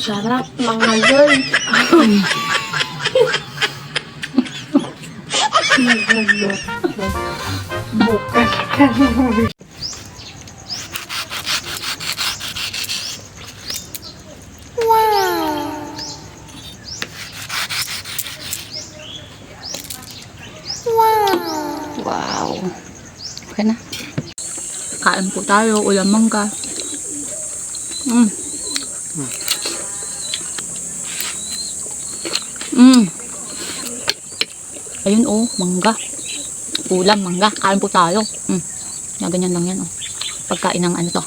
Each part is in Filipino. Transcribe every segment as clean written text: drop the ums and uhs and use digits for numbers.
Sarap mga girl. Bukas ka naman. Wow. Okay na. Kain po tayo. Ulam mangga. Ayun oh, mangga. Ulam, mangga. Kain po tayo. Ganyan lang yan oh. Pagkain ng ano to.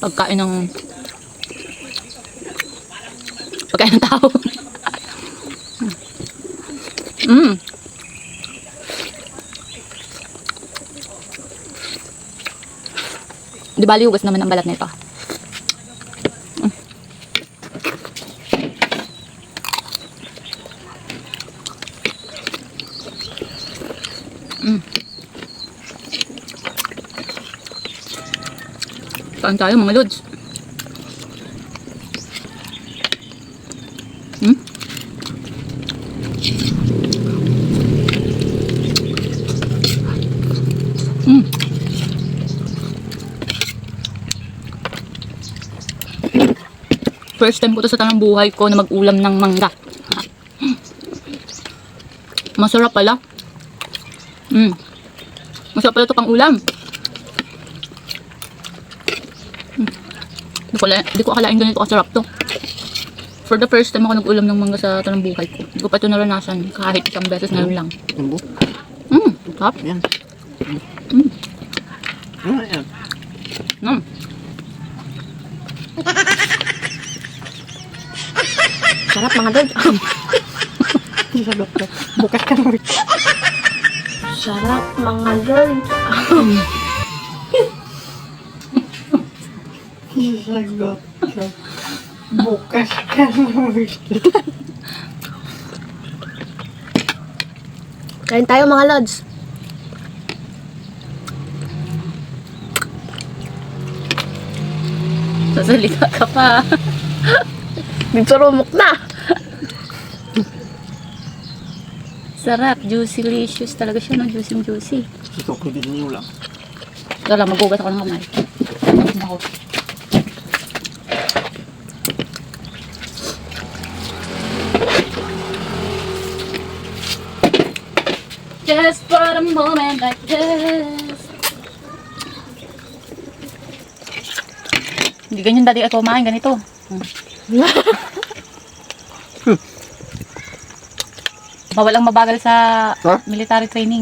Pagkain ng tao. Di bali hugas naman ang balat nito. Saan tayo mga lods? First time ko to sa tanang buhay ko na mag-ulam ng mangga. Masarap pala. Masarap pala to pang ulam. Hindi ko akalain ganito kasarap to. For the first time ako nag-ulam ng mangga sa tanang buhay ko. Hindi ko pa ito naranasan kahit isang beses na yun lang. Sarap. Yan. Yan. Sarap mga girl. Bukas ka naman. Sarap mga girl. Sagot. Bukas ka naman. Kain tayo mga lods. Sasalita ka pa. Dito rumok na. Sarap. Juicy-licious talaga siya. No? Juicy-juicy. Ito ko din nyo lang. Ito lang. Magugat ako ng kamay. Ako. Just for a moment like this. Hindi ganyan dati ako kumain. Ganito. Bawalang mabagal sa military training.